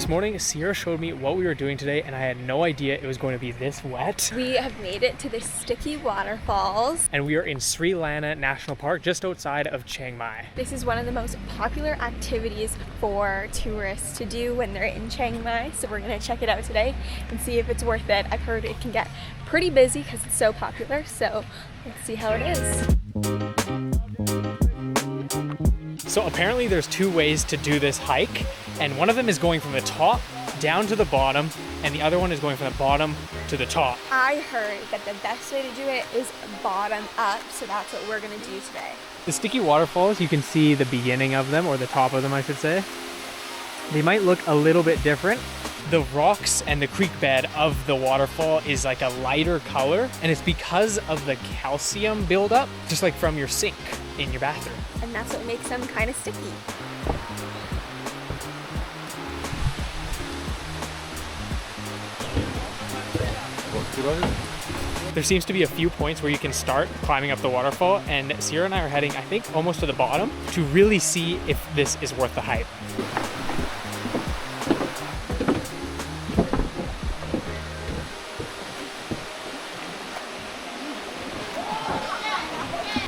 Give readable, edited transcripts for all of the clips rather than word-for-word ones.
this morning, Sierra showed me what we were doing today, and I had no idea it was going to be this wet. We have made it to the Sticky Waterfalls. And we are in Si Lanna National Park, just outside of Chiang Mai. This is one of the most popular activities for tourists to do when they're in Chiang Mai, so we're gonna check it out today and see if it's worth it. I've heard it can get pretty busy because it's so popular, so let's see how it is. So apparently there's two ways to do this hike, and one of them is going from the top down to the bottom, and the other one is going from the bottom to the top. I heard that the best way to do it is bottom up, so that's what we're gonna do today. The Sticky Waterfalls, you can see the beginning of them, or the top of them I should say. They might look a little bit different. The rocks and the creek bed of the waterfall is like a lighter color, and it's because of the calcium buildup, just like from your sink in your bathroom. And that's what makes them kind of sticky. There seems to be a few points where you can start climbing up the waterfall, and Sierra and I are heading, I think, almost to the bottom to really see if this is worth the hype.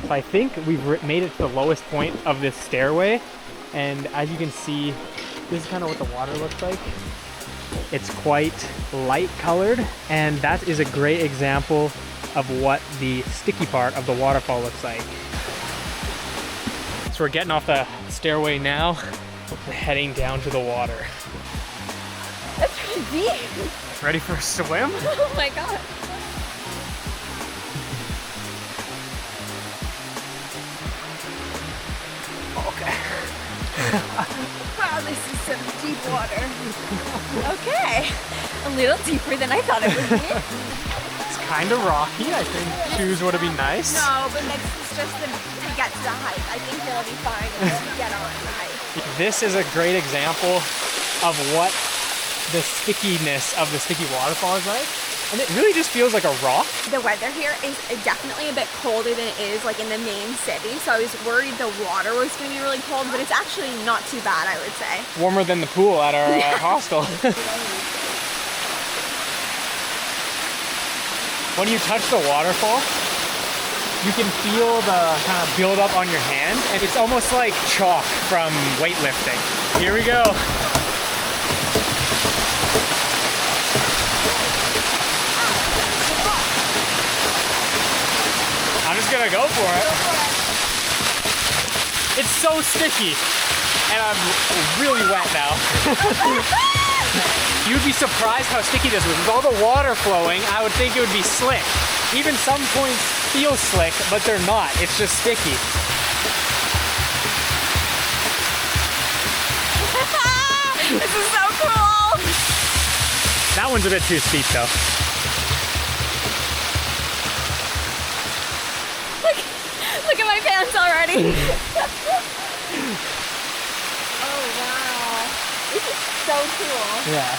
So I think we've made it to the lowest point of this stairway, and as you can see, this is kind of what the water looks like. It's quite light colored, and that is a great example of what the sticky part of the waterfall looks like. So we're getting off the stairway now, and heading down to the water. That's pretty deep. Ready for a swim? Oh my god. Wow, this is some deep water. Okay, a little deeper than I thought it would be. It's kind of rocky. I think shoes would have been nice. No, but next is just to get to the hike. I think they'll be fine once we get on the hike. This is a great example of what the stickiness of the sticky waterfall is like. And it really just feels like a rock. The weather here is definitely a bit colder than it is like in the main city, so I was worried the water was going to be really cold, but it's actually not too bad, I would say. Warmer than the pool at our hostel. When you touch the waterfall, you can feel the kind of build up on your hand, and it's almost like chalk from weightlifting. Here we go. I'm just gonna go for it. It's so sticky, and I'm really wet now. You'd be surprised how sticky this was. With all the water flowing, I would think it would be slick. Even some points feel slick, but they're not. It's just sticky. This is so cool! That one's a bit too steep though. Look at my pants already. Oh wow. This is so cool. Yeah.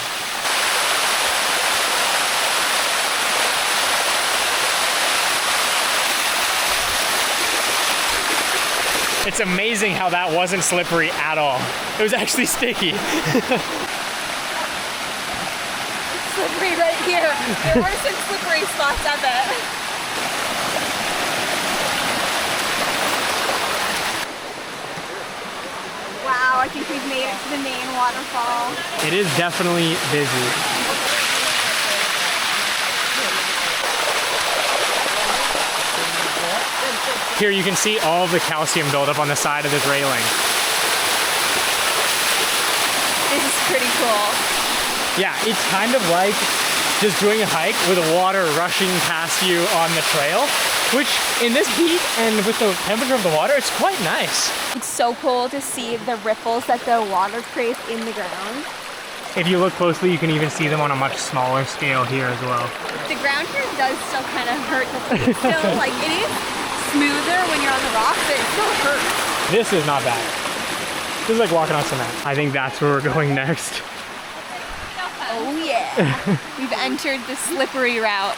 It's amazing how that wasn't slippery at all. It was actually sticky. It's slippery right here. There were some slippery spots at it. Wow, I think we've made it to the main waterfall. It is definitely busy. Here you can see all of the calcium buildup on the side of this railing. This is pretty cool. Yeah, it's kind of like just doing a hike with water rushing past you on the trail, which in this heat and with the temperature of the water, it's quite nice. It's so cool to see the ripples that the water creates in the ground. If you look closely, you can even see them on a much smaller scale here as well. The ground here does still kind of hurt the feet. Still, like, it is smoother when you're on the rocks, but it still hurts. This is not bad. This is like walking on cement. I think that's where we're going next. Oh yeah. We've entered the slippery route.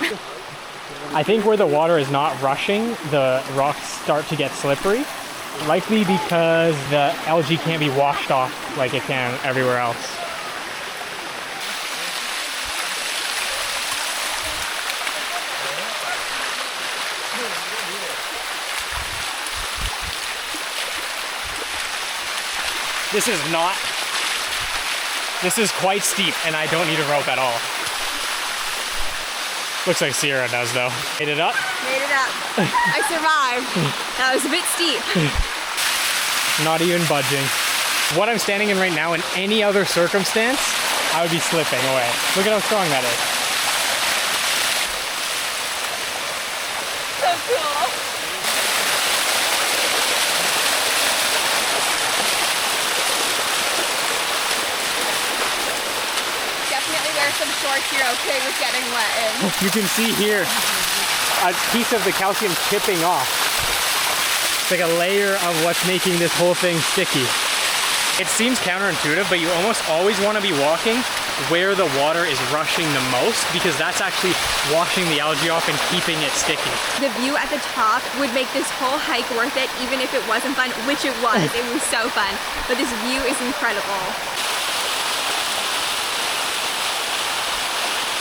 I think where the water is not rushing, the rocks start to get slippery. Likely because the algae can't be washed off like it can everywhere else. This is not, this is quite steep and I don't need a rope at all. Looks like Sierra does though. Made it up? Made it up. I survived. That was a bit steep. Not even budging. What I'm standing in right now, in any other circumstance, I would be slipping away. Look at how strong that is. So cool. Definitely wear some shorts. You're okay with getting wet in. You can see here a piece of the calcium chipping off. It's like a layer of what's making this whole thing sticky. It seems counterintuitive, but you almost always want to be walking where the water is rushing the most, because that's actually washing the algae off and keeping it sticky. The view at the top would make this whole hike worth it, even if it wasn't fun, which it was. It was so fun. But this view is incredible.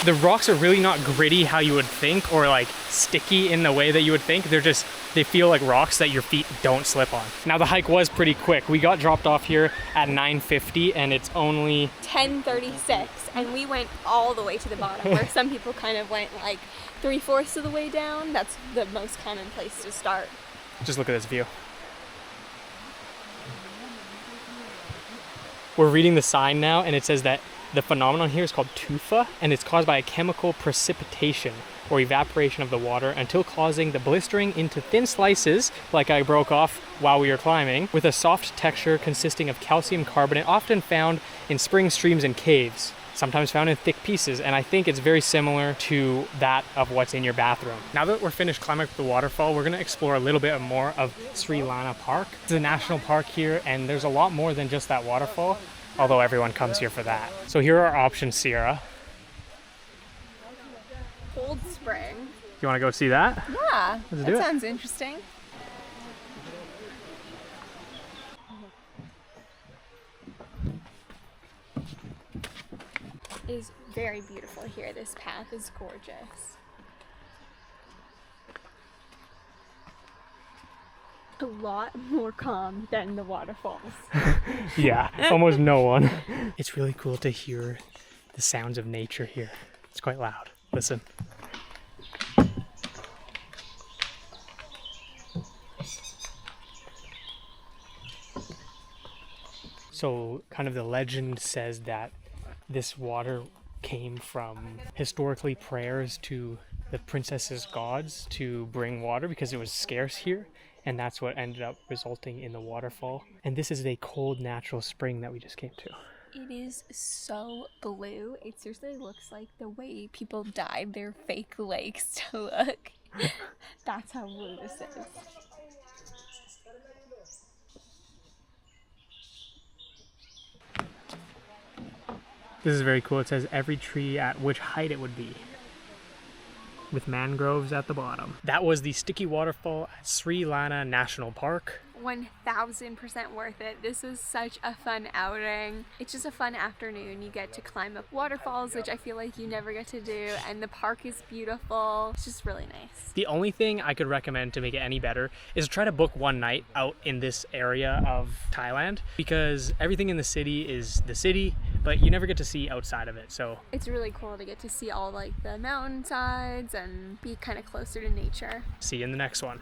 The rocks are really not gritty how you would think, or like sticky in the way that you would think. They're just, they feel like rocks that your feet don't slip on. Now the hike was pretty quick. We got dropped off here at 9:50 and it's only 10:36, and we went all the way to the bottom, where some people kind of went like 3/4 of the way down. That's the most common place to start. Just look at this view. We're reading the sign now and it says that the phenomenon here is called tufa, and it's caused by a chemical precipitation or evaporation of the water until causing the blistering into thin slices, like I broke off while we were climbing, with a soft texture consisting of calcium carbonate, often found in spring streams and caves, sometimes found in thick pieces, and I think it's very similar to that of what's in your bathroom. Now that we're finished climbing up the waterfall, we're gonna explore a little bit more of Si Lanna Park. It's a national park here, and there's a lot more than just that waterfall, although everyone comes here for that. So here are our options, Sierra. Cold spring. You wanna go see that? Yeah, Let's do that it. sounds interesting. It is very beautiful here. This path is gorgeous. A lot more calm than the waterfalls. Yeah, almost no one. It's really cool to hear the sounds of nature here. It's quite loud. Listen. So kind of the legend says that this water came from historically prayers to the princess's gods to bring water because it was scarce here, and that's what ended up resulting in the waterfall. And this is a cold natural spring that we just came to. It is so blue. It seriously looks like the way people dyed their fake lakes to look. That's how blue this is. This is very cool. It says every tree at which height it would be, with mangroves at the bottom. That was the Sticky Waterfall at Si Lanna National Park. 1000% worth it. This is such a fun outing. It's just a fun afternoon. You get to climb up waterfalls, which I feel like you never get to do, and the park is beautiful. It's just really nice. The only thing I could recommend to make it any better is try to book one night out in this area of Thailand, because everything in the city is the city, but you never get to see outside of it. So it's really cool to get to see all like the mountainsides and be kind of closer to nature. see you in the next one.